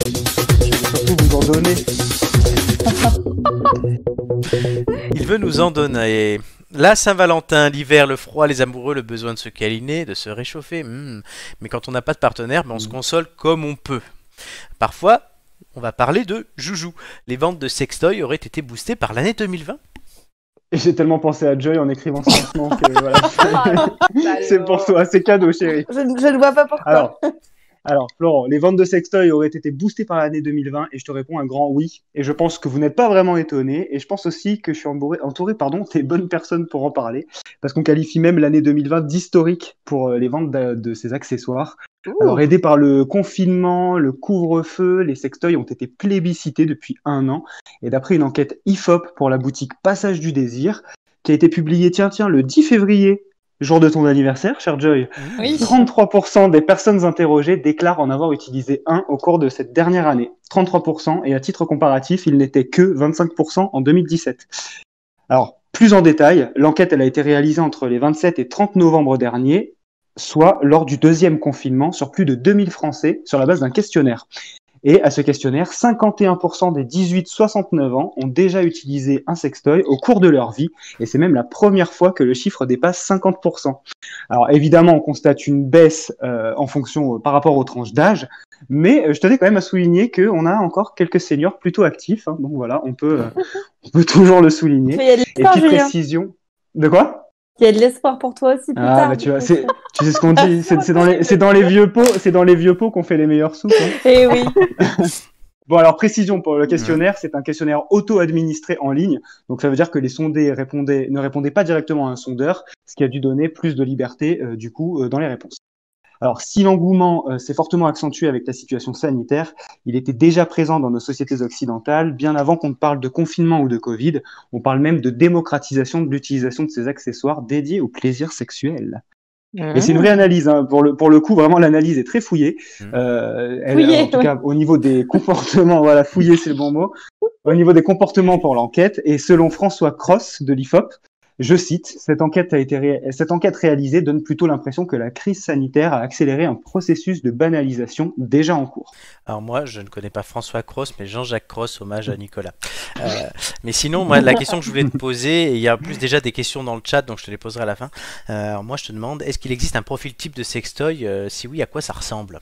Je vais surtout vous en donner. Il veut nous en donner. La Saint-Valentin, l'hiver, le froid, les amoureux, le besoin de se câliner, de se réchauffer. Mais quand on n'a pas de partenaire, on se console comme on peut. Parfois, on va parler de joujou. Les ventes de sextoys auraient été boostées par l'année 2020. Et j'ai tellement pensé à Joy en écrivant ce lancement que voilà. C'est pour toi, c'est cadeau, chérie. Je ne vois pas pourquoi. Alors, Florent, les ventes de sextoys auraient été boostées par l'année 2020 et je te réponds un grand oui. Et je pense que vous n'êtes pas vraiment étonné. Et je pense aussi que je suis entouré des bonnes personnes pour en parler. Parce qu'on qualifie même l'année 2020 d'historique pour les ventes de ces accessoires. Alors, aidés par le confinement, le couvre-feu, les sextoys ont été plébiscités depuis 1 an. Et d'après une enquête IFOP pour la boutique Passage du Désir, qui a été publiée, tiens, le 10 février, jour de ton anniversaire, cher Joy, Oui. 33% des personnes interrogées déclarent en avoir utilisé un au cours de cette dernière année. 33%, et à titre comparatif, il n'était que 25% en 2017. Alors, plus en détail, l'enquête elle a été réalisée entre les 27 et 30 novembre dernier, soit lors du 2e confinement, sur plus de 2000 Français, sur la base d'un questionnaire. Et à ce questionnaire, 51% des 18-69 ans ont déjà utilisé un sextoy au cours de leur vie, et c'est même la première fois que le chiffre dépasse 50%. Alors évidemment, on constate une baisse en fonction par rapport aux tranches d'âge, mais je tenais quand même à souligner qu'on a encore quelques seniors plutôt actifs, hein, donc voilà, on peut toujours le souligner. Il y a de Et l'espoir, puis Julien. précision... De quoi ? Il y a de l'espoir pour toi aussi plus Ah, tard. bah tu vois, tu sais ce qu'on dit, c'est dans les vieux pots qu'on fait les meilleures soupes. Hein. Eh oui. Bon, alors précision pour le questionnaire, c'est un questionnaire auto-administré en ligne, donc ça veut dire que les sondés ne répondaient pas directement à un sondeur, ce qui a dû donner plus de liberté dans les réponses. Alors, si l'engouement s'est fortement accentué avec la situation sanitaire, il était déjà présent dans nos sociétés occidentales, bien avant qu'on ne parle de confinement ou de Covid. On parle même de démocratisation de l'utilisation de ces accessoires dédiés au plaisir sexuel. Et c'est une vraie analyse, hein. Pour le coup, vraiment, l'analyse est très fouillée. En tout cas, au niveau des comportements, voilà, fouillée, c'est le bon mot. Au niveau des comportements pour l'enquête, et selon François Cross de l'IFOP, je cite, cette enquête réalisée donne plutôt l'impression que la crise sanitaire a accéléré un processus de banalisation déjà en cours. Alors moi, je ne connais pas François Cross, mais Jean-Jacques Cross, hommage à Nicolas. Mais sinon, moi, la question que je voulais te poser, et il y a plus déjà des questions dans le chat, donc je te les poserai à la fin. Alors moi, je te demande, est-ce qu'il existe un profil type de sextoy? Si oui, à quoi ça ressemble?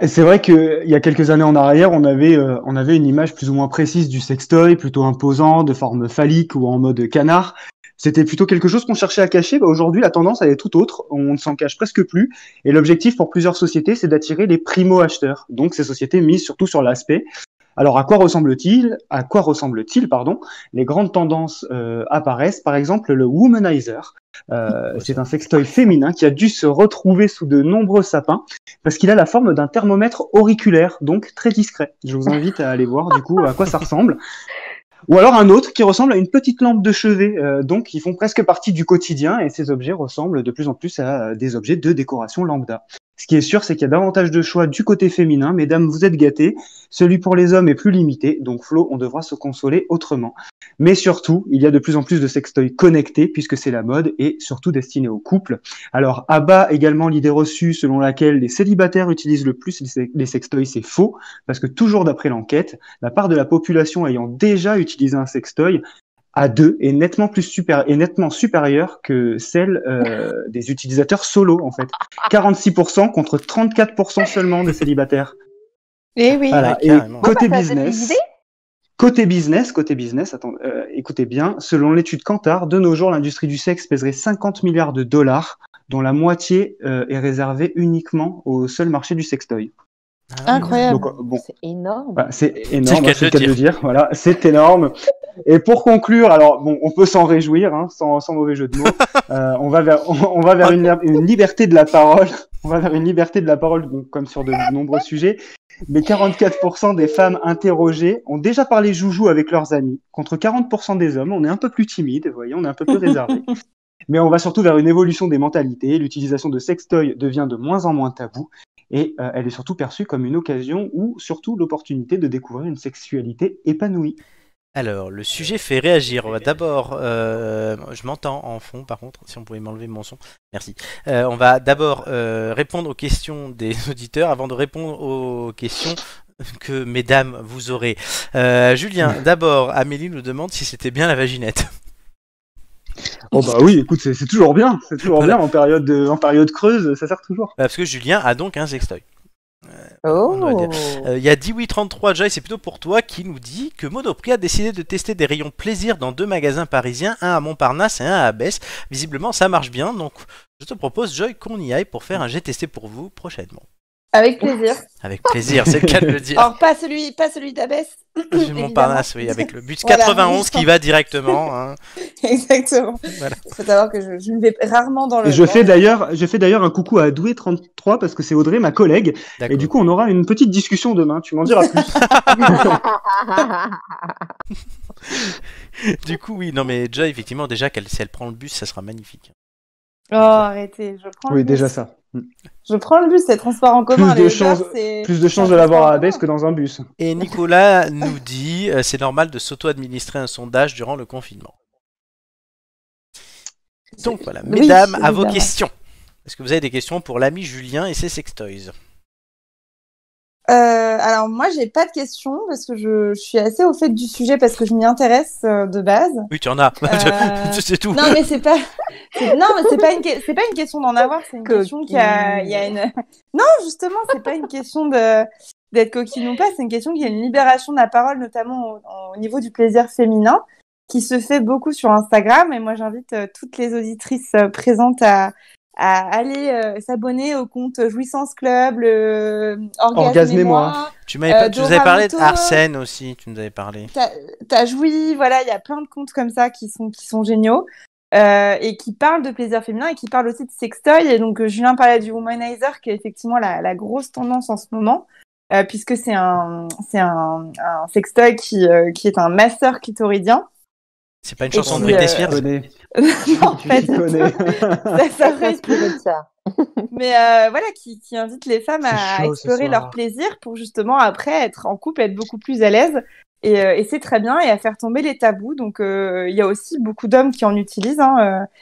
C'est vrai qu'il y a quelques années en arrière, on avait une image plus ou moins précise du sextoy, plutôt imposant, de forme phallique ou en mode canard. C'était plutôt quelque chose qu'on cherchait à cacher. Aujourd'hui, la tendance, elle est tout autre. On ne s'en cache presque plus. Et l'objectif pour plusieurs sociétés, c'est d'attirer les primo-acheteurs. Donc, ces sociétés misent surtout sur l'aspect. Alors, à quoi ressemble-t-il, pardon. Les grandes tendances apparaissent. Par exemple, le womanizer. C'est un sextoy féminin qui a dû se retrouver sous de nombreux sapins parce qu'il a la forme d'un thermomètre auriculaire, donc très discret. Je vous invite à aller voir du coup à quoi ça ressemble. Ou alors un autre qui ressemble à une petite lampe de chevet, donc qui font presque partie du quotidien, et ces objets ressemblent de plus en plus à des objets de décoration lambda. Ce qui est sûr, c'est qu'il y a davantage de choix du côté féminin. Mesdames, vous êtes gâtés. Celui pour les hommes est plus limité, donc Flo, on devra se consoler autrement. Mais surtout, il y a de plus en plus de sextoys connectés, puisque c'est la mode, et surtout destinés aux couples. Alors, à bas également l'idée reçue selon laquelle les célibataires utilisent le plus les sextoys, c'est faux, parce que toujours d'après l'enquête, la part de la population ayant déjà utilisé un sextoy à 2 est nettement supérieure que celle des utilisateurs solo, en fait. 46% contre 34% seulement des célibataires. Eh oui. Voilà. Ouais, Et côté business, écoutez bien, selon l'étude Kantar, de nos jours, l'industrie du sexe pèserait 50 milliards de dollars, dont la moitié est réservée uniquement au seul marché du sextoy. Incroyable. Donc, c'est énorme. Voilà, c'est énorme, C'est le cas de le dire. Voilà, c'est énorme. Et pour conclure, alors bon, on peut s'en réjouir, hein, sans mauvais jeu de mots. On va vers une liberté de la parole. On va vers une liberté de la parole, bon, comme sur de nombreux sujets. Mais 44% des femmes interrogées ont déjà parlé joujou avec leurs amis, contre 40% des hommes. On est un peu plus timide, vous voyez, on est un peu plus réservé. Mais on va surtout vers une évolution des mentalités. L'utilisation de sextoys devient de moins en moins tabou. Et elle est surtout perçue comme une occasion ou surtout l'opportunité de découvrir une sexualité épanouie. Alors, le sujet fait réagir. On va d'abord... je m'entends en fond, par contre, si on pouvait m'enlever mon son. Merci. On va d'abord répondre aux questions des auditeurs avant de répondre aux questions que mesdames vous aurez. Julien, d'abord, Amélie nous demande si c'était bien la vaginette. Oh bah oui, écoute, c'est toujours bien, bien en période creuse, ça sert toujours. Parce que Julien a donc un sextoy. Oh. Il y a 1833 Joy, c'est plutôt pour toi, qui nous dit que Monoprix a décidé de tester des rayons plaisir dans 2 magasins parisiens, un à Montparnasse et un à Abbesse. Visiblement, ça marche bien, donc je te propose, Joy, qu'on y aille pour faire un jet testé pour vous prochainement. Avec plaisir. Avec plaisir, c'est le cas de le dire. Alors, pas celui d'Abbesse. Montparnasse, oui, avec le bus 91 qui va directement. Hein. Exactement. Voilà. Il faut savoir que je ne vais rarement dans le. Et je fais d'ailleurs un coucou à Doué33 parce que c'est Audrey, ma collègue. Et du coup, on aura une petite discussion demain. Tu m'en diras plus. Du coup, oui, non, mais Joy, effectivement, déjà, si elle prend le bus, ça sera magnifique. Oh, arrêtez, je prends le bus. Déjà ça. Je prends le bus, c'est transport en commun. Plus de chances de l'avoir à Abbesse que dans un bus. Et Nicolas nous dit c'est normal de s'auto-administrer un sondage durant le confinement. Donc voilà, mesdames, à vos questions. Est-ce que vous avez des questions pour l'ami Julien et ses sextoys? Alors moi j'ai pas de questions parce que je suis assez au fait du sujet parce que je m'y intéresse de base. Oui, tu en as. C'est tout. Non mais c'est pas une question d'en avoir, c'est une question qu'il y a une. Non justement c'est pas une question d'être coquine ou pas, c'est une question qu'il y a une libération de la parole notamment au niveau du plaisir féminin qui se fait beaucoup sur Instagram et moi j'invite toutes les auditrices présentes à aller s'abonner au compte Jouissance Club, Orgasme et moi. Tu nous avais parlé d'Arsène aussi, tu nous avais parlé. T'as joui, voilà, il y a plein de comptes comme ça qui sont géniaux et qui parlent de plaisir féminin et qui parlent aussi de sextoy. Et donc Julien parlait du womanizer qui est effectivement la grosse tendance en ce moment. Puisque c'est un sextoy qui est un masseur clitoridien. C'est pas une chanson de Britney Spears? Non, en fait, ça ferait ça. Mais voilà, qui invite les femmes à explorer leur plaisir pour justement après être en couple, être beaucoup plus à l'aise. Et c'est très bien, et à faire tomber les tabous. Donc il y a aussi beaucoup d'hommes qui en utilisent.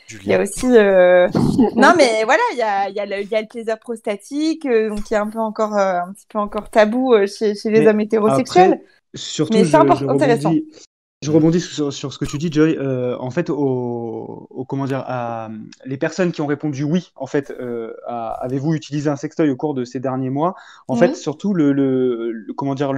Il y a aussi non mais voilà, il y a le plaisir prostatique, donc qui est un petit peu encore tabou chez les hommes hétérosexuels. Après, surtout, mais c'est intéressant. Je rebondis sur ce que tu dis, Joy. En fait, comment dire, les personnes qui ont répondu oui, en fait, avez-vous utilisé un sextoy au cours de ces derniers mois? En fait, surtout comment dire,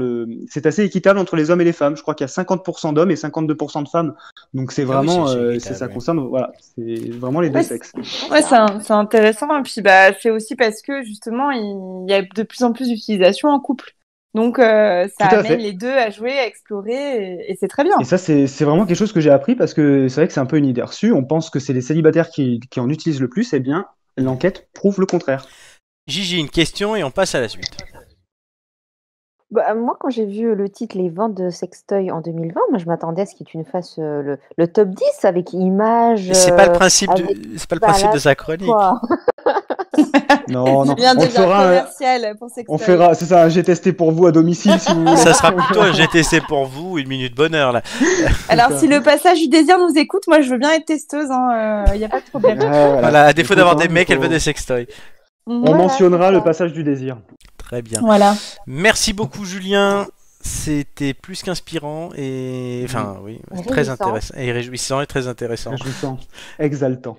c'est assez équitable entre les hommes et les femmes. Je crois qu'il y a 50% d'hommes et 52% de femmes. Donc c'est vraiment, ça concerne, voilà, c'est vraiment les deux sexes. Ouais, c'est intéressant. Et puis c'est aussi parce que justement, il y a de plus en plus d'utilisation en couple. Donc, ça amène les deux à jouer, à explorer, et c'est très bien. Et ça, c'est vraiment quelque chose que j'ai appris parce que c'est vrai que c'est un peu une idée reçue. On pense que c'est les célibataires qui en utilisent le plus. Eh bien, l'enquête prouve le contraire. Gigi, une question et on passe à la suite. Moi, quand j'ai vu le titre Les ventes de sextoy en 2020, moi, je m'attendais à ce que tu nous fasses le top 10 avec images. C'est pas le principe de sa chronique. Non, on fera, c'est ça, un jet testé pour vous à domicile si vous voulez. Ça sera plutôt un jet testé pour vous, une minute bonheur là. Alors si le passage du désir nous écoute, moi je veux bien être testeuse, il n'y a pas de problème. Voilà, à défaut d'avoir des mecs, elle veut des sextoys. On mentionnera le passage du désir. Très bien. Voilà. Merci beaucoup Julien. C'était plus qu'inspirant et très intéressant et réjouissant et très intéressant. Réjouissant, exaltant.